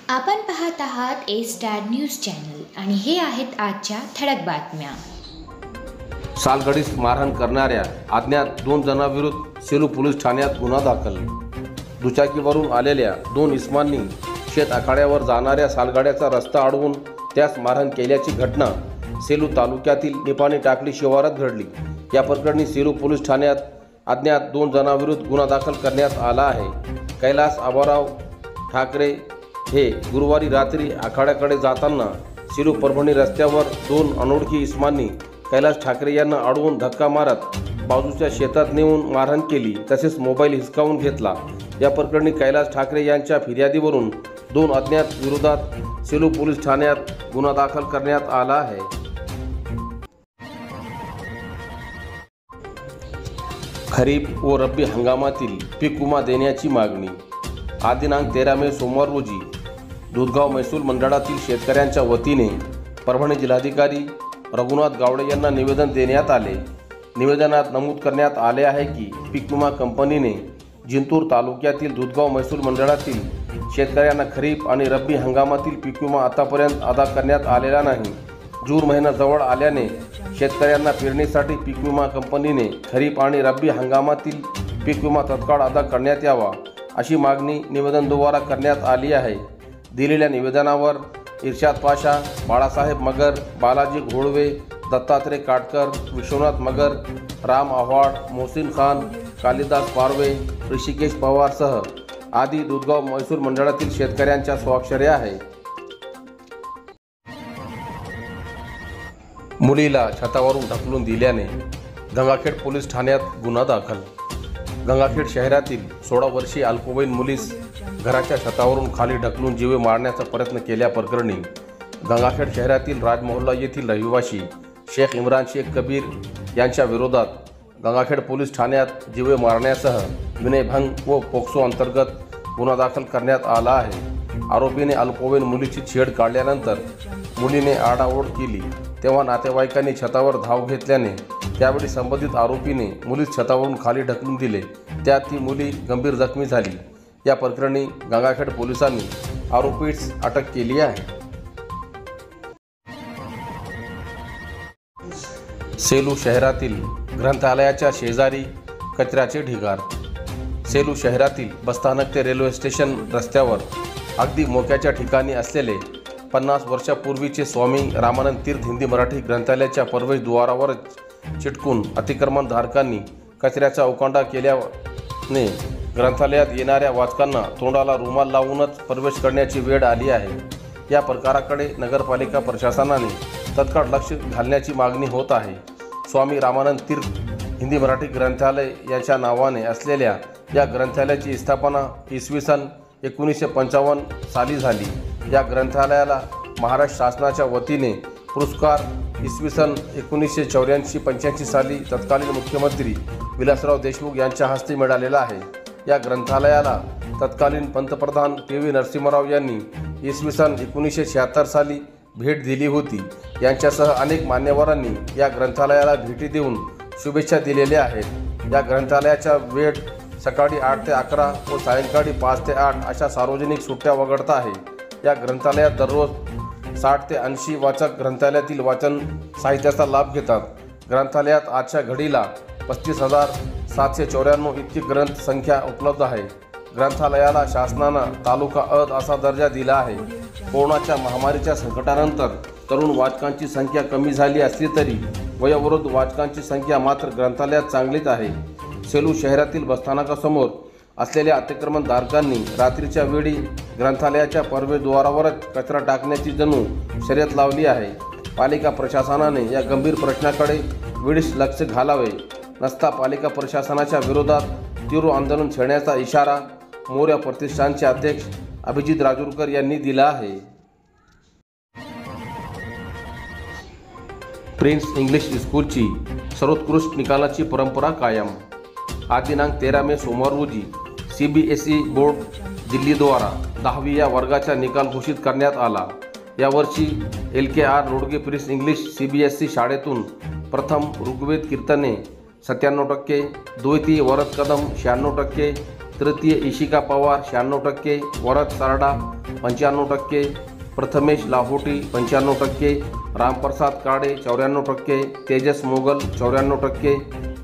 आपण पाहत आहात ए स्टार न्यूज चॅनल आणि हे आहेत आजच्या ठळक बातम्या। सालगडीस मारहाण करणाऱ्या अज्ञात 2 जणांविरुद्ध सेलू पोलीस ठाण्यात गुन्हा दाखल। दुचाकीवरून आलेल्या 2 इसमांनी शेत आखाड्यावर जाणाऱ्या सालगाड्याचा रस्ता अडवून त्यास मारहाण केल्याची घटना सेलू तालुक्यातील निपाणी टाकली शिवारात घडली। या प्रकरणी सेलू पोलीस ठाण्यात अज्ञात 2 जणांविरुद्ध गुन्हा दाखल करण्यात आला आहे। कैलास आबाराव ठाकरे हे गुरुवारी रात्री आखाड्याकडे जाताना सेलू परभणी रस्त्यावर 2 अनोळखी इसमांनी कैलास ठाकरे यांना अडवून धक्का मारत बाजूच्या शेतात नेऊन मारहाण केली, तसेच मोबाईल हिसकावून घेतला। या प्रकरणी कैलास ठाकरे यांच्या फिर्यादीवरून 2 अज्ञात विरोधात सेलू पोलीस ठाण्यात गुन्हा दाखल करण्यात आला आहे। खरीप व रब्बी हंगामातील पीक विमा देण्याची मागणी। आज दिनांक 13 मे सोमवार रोजी दुधगाव महसूल मंडळातील शेतकऱ्यांच्या वतीने परभणी जिल्हाधिकारी रघुनाथ गावडे यांना निवेदन देण्यात आले। निवेदनात नमूद करण्यात आले आहे की पीक विमा कंपनीने जिंतूर तालुक्यातील दुधगाव महसूल मंडळातील शेतकऱ्यांना खरीप आणि रब्बी हंगामातील पीक विमा आतापर्यंत अदा करण्यात आलेला नाही। जून महिना जवळ आल्याने शेतकऱ्यांना पेरणीसाठी पीक विमा कंपनीने खरीप आणि रब्बी हंगामातील पीक विमा तत्काळ अदा करण्यात यावा, अशी मागणी निवेदनाद्वारे करण्यात आली आहे। दिलेल्या निवेदनावर इर्शाद पाशा, बाळासाहेब मगर, बालाजी घोळवे, दत्तात्रय काटकर, विश्वनाथ मगर, राम आव्हाड, मोहसिन खान, कालिदास पारवे, ऋषिकेश पवारसह आदी दुधगाव महसूल मंडळातील शेतकऱ्यांच्या स्वाक्षऱ्या आहेत। मुलीला छतावरून ढकलून दिल्याने गंगाखेड पोलीस ठाण्यात गुन्हा दाखल। गंगाखेड शहरातील 16 वर्षीय अल्पवयीन मुलीस घराच्या छतावरून खाली ढकलून जीवे मारण्याचा प्रयत्न केल्याप्रकरणी गंगाखेड शहरातील राजमोहल्ला येथील रहिवासी शेख इम्रान शेख कबीर यांच्या विरोधात गंगाखेड पोलीस ठाण्यात जीवे मारण्यासह विनयभंग व पोक्सो अंतर्गत गुन्हा दाखल करण्यात आला आहे। आरोपीने अल्पवयीन मुलीची छेड काढल्यानंतर मुलीने आरडाओरड केली, तेव्हा नातेवाईकांनी छतावर धाव घेतल्याने त्यावेळी संबंधित आरोपीने मुलीस छतावरून खाली ढकलून दिले, त्यात ती मुली गंभीर जखमी झाली। या प्रकरणी गंगाखेड पोलिसांनी आरोपीस अटक केली आहे। सेलू शहरातील ग्रंथालयाच्या शेजारी कचऱ्याचे ढिगार। सेलू शहरातील बसस्थानक ते रेल्वे स्टेशन रस्त्यावर अगदी मोक्याच्या ठिकाणी असलेले 50 वर्षापूर्वीचे स्वामी रामानंद तीर्थ हिंदी मराठी ग्रंथालयाच्या प्रवेशद्वारावरच चिटकून अतिक्रमणधारकांनी कचऱ्याचा उकांडा केल्याने ग्रंथालयात येणाऱ्या वाचकांना तोंडाला रुमाल लावूनच प्रवेश करण्याची वेळ आली आहे। या प्रकाराकडे नगरपालिका प्रशासनाने तत्काळ लक्ष घालण्याची मागणी होत आहे। स्वामी रामानंद तीर्थ हिंदी मराठी ग्रंथालय याच्या नावाने असलेल्या या ग्रंथालयाची स्थापना इसवी सन 1955 साली झाली। या ग्रंथालयाला महाराष्ट्र शासनाच्या वतीने पुरस्कार इसवी सन 1984-85 साली तत्कालीन मुख्यमंत्री विलासराव देशमुख यांच्या हस्ते मिळालेला आहे। या ग्रंथालयाला तत्कालीन पंतप्रधान पी.व्ही. नरसिंहराव यांनी इसवी सन 1976 साली भेट दिली होती। यांच्यासह अनेक मान्यवरांनी या ग्रंथालयाला भेटी देऊन शुभेच्छा दिलेल्या आहेत। या ग्रंथालयाच्या वेळ सकाळी 8 ते 11 व सायंकाळी 5 ते 8 अशा सार्वजनिक सुट्ट्या वगळता आहे। या ग्रंथालयात दररोज 60 ते 80 वाचक ग्रंथालयातील वाचन साहित्याचा लाभ घेतात। ग्रंथालयात आजच्या घडीला 35,794 इतकी ग्रंथ संख्या उपलब्ध आहे। ग्रंथालयाला शासनानं तालुका अ असा दर्जा दिला आहे। कोरोनाच्या महामारीच्या संकटानंतर तरुण वाचकांची संख्या कमी झाली असली तरी वयोवृद्ध वाचकांची संख्या मात्र ग्रंथालयात चांगलीच आहे। सेलू शहरातील बसस्थानकासमोर असलेल्या अतिक्रमणधारकांनी रात्रीच्या वेळी ग्रंथालयाच्या प्रवेशद्वारावरच कचरा टाकण्याची जणू शर्यत लावली आहे। पालिका प्रशासनाने या गंभीर प्रश्नाकडे वेळीच लक्ष घालावे, नसता पालिका प्रशासनाच्या विरोधात तीव्र आंदोलन छेडण्याचा इशारा मोर्या प्रतिष्ठानचे अध्यक्ष अभिजित राजूरकर यांनी दिला आहे। प्रिन्स इंग्लिश स्कूलची सर्वोत्कृष्ट निकालाची परंपरा कायम। आज दिनांक 13 मे सोमवार रोजी CBSE बोर्ड दिल्लीद्वारा 10वी या वर्गाचा निकाल घोषित करण्यात आला। यावर्षी LKR रोडगे प्रिन्स इंग्लिश CBSE शाळेतून प्रथम ऋग्वेद कीर्तने 97%, द्वितीय वरद कदम 96%, तृतीय इशिका पवार 96%, वरद सारडा 95%, प्रथमेश लाहोटी 95%, रामप्रसाद काडे 94%, तेजस मोगल 94%,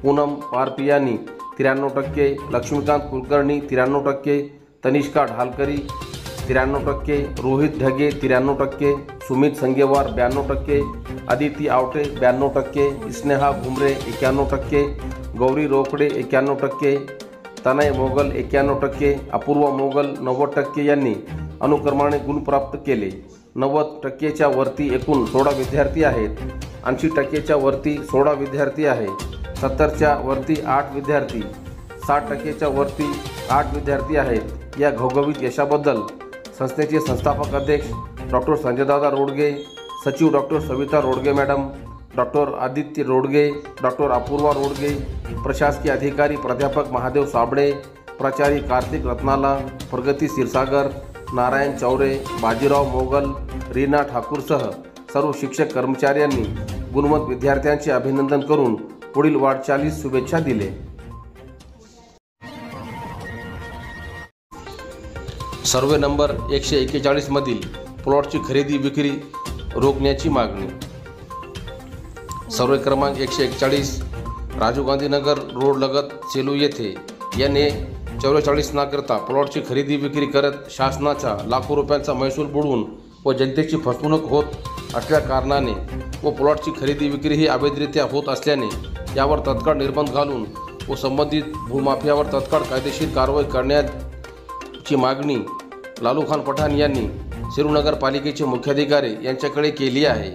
पूनम पारपियानी 93%, लक्ष्मीकांत कुलकर्णी 93%, तनिष्का ढालकरी 93%, रोहित ढगे 93%, सुमित संगेवार 92%, अदिती आवटे 92%, स्नेहा घुमरे 91%, गौरी रोकडे 91%, तनय मोगल 91%, अपूर्व मोगल 90% यांनी अनुक्रमाने गुण प्राप्त केले. 90%च्या वरती एकूण 16 विद्यार्थी आहेत. 80%च्या वरती 16 विद्यार्थी आहेत. 70च्या वरती 8 विद्यार्थी, 60%च्या वरती 8 विद्यार्थी आहेत. या घवघवीत यशाबद्दल संस्थेचे संस्थापक अध्यक्ष डॉक्टर संजयदादा रोडगे, सचिव डॉक्टर सविता रोडगे मॅडम, डॉक्टर आदित्य रोडगे, डॉक्टर अपूर्वा रोडगे, प्रशासकीय अधिकारी प्राध्यापक महादेव साबळे, प्राचार्य कार्तिक रत्नाला, प्रगती क्षीरसागर, नारायण चौरे, बाजीराव मोगल, रीना ठाकूरसह सर्व शिक्षक कर्मचाऱ्यांनी गुणवंत विद्यार्थ्यांचे अभिनंदन करून पुढील वाटचालीस शुभेच्छा दिले. सर्वे नंबर 141 मधील प्लॉटची खरेदी विक्री रोखण्याची मागणी. सर्वे क्रमांक 141 राजीव गांधी नगर रोड लगत सेलू येथे NA44 नाकरता प्लॉटची खरेदी विक्री करत शासनाचा लाखो रुपयांचा महसूल बुडवून व जनतेची फसवणूक होत असल्या कारणाने व प्लॉटची खरेदी विक्री ही अवैधरित्या होत असल्याने यावर तत्काळ निर्बंध घालून व संबंधित भूमाफियावर तत्काळ कायदेशीर कारवाई करण्याची मागणी लालूखान पठाण यांनी सेलू नगरपालिकेचे मुख्याधिकारी यांच्याकडे केली आहे.